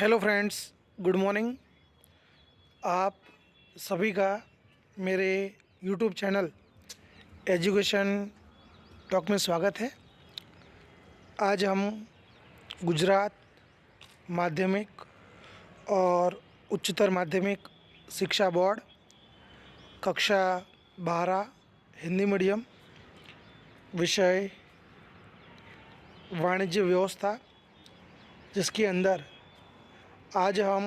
Hello friends, good morning. आप सभी का मेरे यूट्यूब चैनल एजुकेशन टॉक में स्वागत है। आज हम गुजरात माध्यमिक और उच्चतर माध्यमिक शिक्षा बोर्ड कक्षा 12 हिंदी मीडियम विषय वाणिज्य व्यवस्था, जिसके अंदर आज हम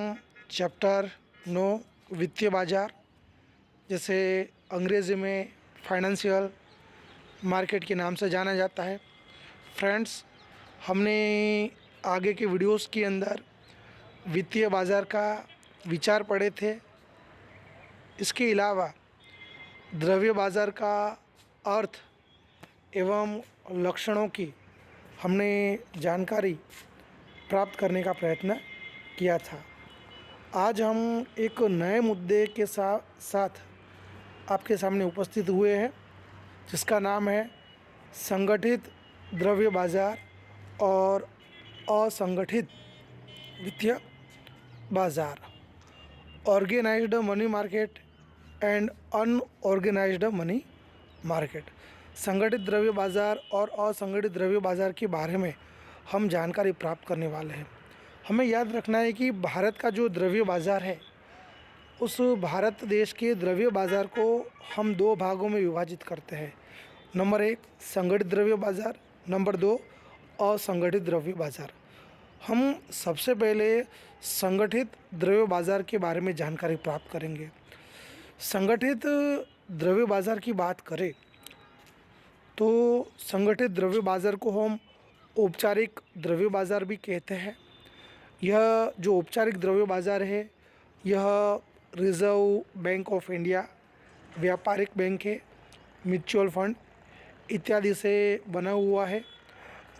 चैप्टर 9 वित्तीय बाजार, जैसे अंग्रेज़ी में फाइनेंशियल मार्केट के नाम से जाना जाता है। फ्रेंड्स, हमने आगे के वीडियोस के अंदर वित्तीय बाजार का विचार पढ़े थे। इसके अलावा द्रव्य बाजार का अर्थ एवं लक्षणों की हमने जानकारी प्राप्त करने का प्रयत्न किया था। आज हम एक नए मुद्दे के साथ आपके सामने उपस्थित हुए हैं, जिसका नाम है संगठित द्रव्य बाजार और असंगठित वित्तीय बाजार, organised money market and unorganised money market. संगठित द्रव्य बाजार और असंगठित द्रव्य बाजार के बारे में हम जानकारी प्राप्त करने वाले हैं। हमें याद रखना है कि भारत का जो द्रव्य बाज़ार है, उस भारत देश के द्रव्य बाज़ार को हम दो भागों में विभाजित करते हैं। नंबर 1 संगठित द्रव्य बाज़ार, नंबर 2 असंगठित द्रव्य बाज़ार। हम सबसे पहले संगठित द्रव्य बाज़ार के बारे में जानकारी प्राप्त करेंगे। संगठित द्रव्य बाज़ार की बात करें तो संगठित द्रव्य बाज़ार को हम औपचारिक द्रव्य बाज़ार भी कहते हैं। यह जो औपचारिक द्रव्य बाज़ार है, यह रिज़र्व बैंक ऑफ इंडिया, व्यापारिक बैंक है, म्यूचुअल फंड इत्यादि से बना हुआ है।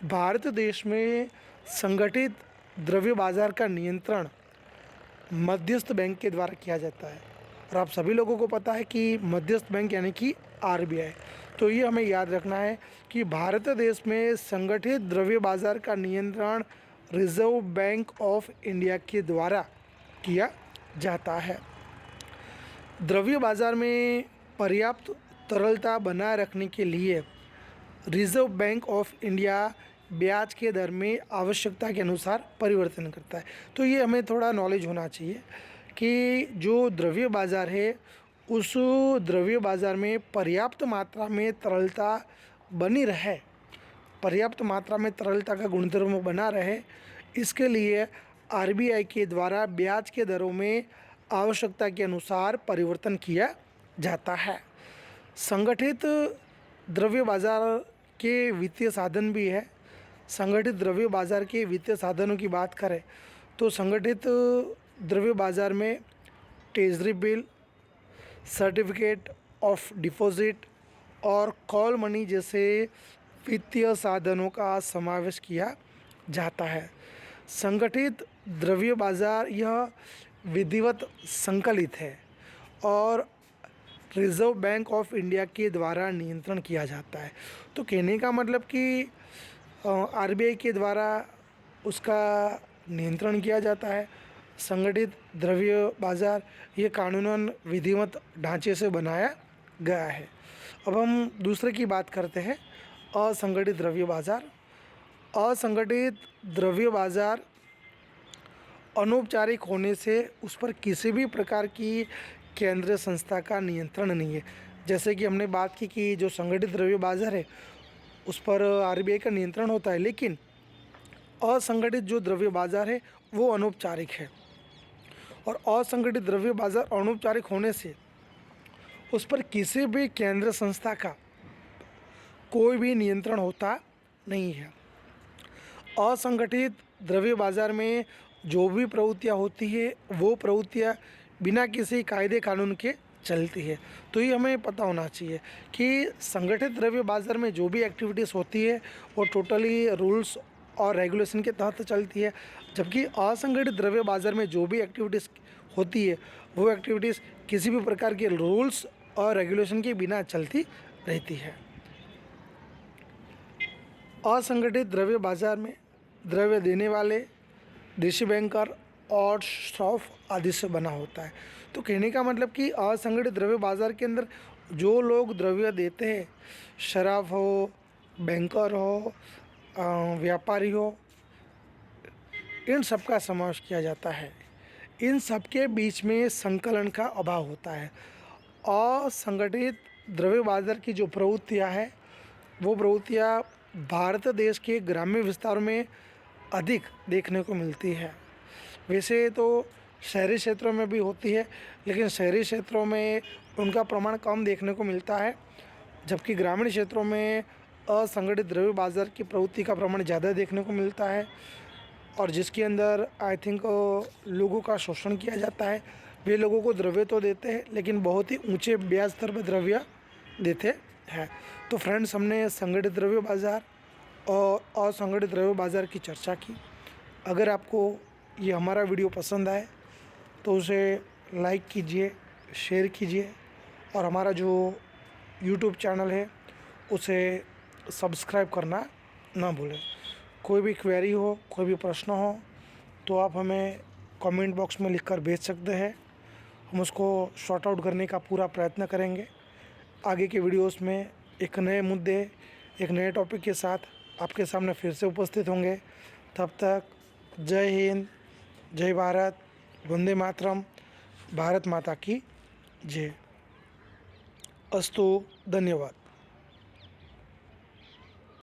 भारत देश में संगठित द्रव्य बाज़ार का नियंत्रण मध्यस्थ बैंक के द्वारा किया जाता है, और आप सभी लोगों को पता है कि मध्यस्थ बैंक यानी कि आरबीआई। तो ये हमें याद रखना है कि भारत देश में संगठित द्रव्य बाज़ार का नियंत्रण रिज़र्व बैंक ऑफ इंडिया के द्वारा किया जाता है। द्रव्य बाज़ार में पर्याप्त तरलता बनाए रखने के लिए रिज़र्व बैंक ऑफ इंडिया ब्याज के दर में आवश्यकता के अनुसार परिवर्तन करता है। तो ये हमें थोड़ा नॉलेज होना चाहिए कि जो द्रव्य बाज़ार है, उस द्रव्य बाज़ार में पर्याप्त मात्रा में तरलता बनी रहे, पर्याप्त मात्रा में तरलता का गुणधर्म बना रहे, इसके लिए आरबीआई के द्वारा ब्याज के दरों में आवश्यकता के अनुसार परिवर्तन किया जाता है। संगठित द्रव्य बाज़ार के वित्तीय साधन भी है। संगठित द्रव्य बाज़ार के वित्तीय साधनों की बात करें तो संगठित द्रव्य बाज़ार में treasury bill, certificate of deposit और कॉल मनी जैसे वित्तीय साधनों का समावेश किया जाता है। संगठित द्रव्य बाज़ार यह विधिवत संकलित है और रिज़र्व बैंक ऑफ इंडिया के द्वारा नियंत्रण किया जाता है। तो कहने का मतलब कि आरबीआई के द्वारा उसका नियंत्रण किया जाता है। संगठित द्रव्य बाज़ार ये कानूनन विधिवत ढांचे से बनाया गया है। अब हम दूसरे की बात करते हैं, असंगठित द्रव्य बाज़ार। असंगठित द्रव्य बाज़ार अनौपचारिक होने से उस पर किसी भी प्रकार की केंद्रीय संस्था का नियंत्रण नहीं है। जैसे कि हमने बात की कि जो संगठित द्रव्य बाज़ार है उस पर आरबीआई का नियंत्रण होता है, लेकिन असंगठित जो द्रव्य बाज़ार है वो अनौपचारिक है, और असंगठित द्रव्य बाज़ार अनौपचारिक होने से उस पर किसी भी केंद्रीय संस्था का कोई भी नियंत्रण होता नहीं है। असंगठित द्रव्य बाज़ार में जो भी प्रवृत्तियाँ होती है वो प्रवृत्तियाँ बिना किसी कायदे कानून के चलती है। तो ये हमें पता होना चाहिए कि संगठित द्रव्य बाज़ार में जो भी एक्टिविटीज़ होती है वो टोटली रूल्स और रेगुलेशन के तहत चलती है, जबकि असंगठित द्रव्य बाज़ार में जो भी एक्टिविटीज़ होती है वो एक्टिविटीज़ किसी भी प्रकार के रूल्स और रेगुलेशन के बिना चलती रहती है। असंगठित द्रव्य बाज़ार में द्रव्य देने वाले, देशी बैंकर और सौफ आदि से बना होता है। तो कहने का मतलब कि असंगठित द्रव्य बाजार के अंदर जो लोग द्रव्य देते हैं, शराब हो, बैंकर हो, व्यापारी हो, इन सब का समावेश किया जाता है। इन सब के बीच में संकलन का अभाव होता है। असंगठित द्रव्य बाजार की जो प्रवृत्तियाँ हैं, वो प्रवृत्तियाँ भारत देश के ग्रामीण विस्तारों में अधिक देखने को मिलती है। वैसे तो शहरी क्षेत्रों में भी होती है, लेकिन शहरी क्षेत्रों में उनका प्रमाण कम देखने को मिलता है, जबकि ग्रामीण क्षेत्रों में असंगठित द्रव्य बाजार की प्रवृत्ति का प्रमाण ज़्यादा देखने को मिलता है, और जिसके अंदर आई थिंक लोगों का शोषण किया जाता है। वे लोगों को द्रव्य तो देते हैं, लेकिन बहुत ही ऊंचे ब्याज दर पर द्रव्य देते हैं। तो फ्रेंड्स, हमने संगठित द्रव्य बाज़ार और असंगठित द्रव्य बाज़ार की चर्चा की। अगर आपको ये हमारा वीडियो पसंद आए तो उसे लाइक कीजिए, शेयर कीजिए, और हमारा जो यूट्यूब चैनल है उसे सब्सक्राइब करना ना भूलें। कोई भी क्वेरी हो, कोई भी प्रश्न हो, तो आप हमें कमेंट बॉक्स में लिखकर भेज सकते हैं। हम उसको सॉर्ट आउट करने का पूरा प्रयत्न करेंगे। आगे के वीडियोस में एक नए मुद्दे, एक नए टॉपिक के साथ आपके सामने फिर से उपस्थित होंगे। तब तक जय हिंद, जय भारत, वंदे मातरम, भारत माता की जय। अस्तु, धन्यवाद।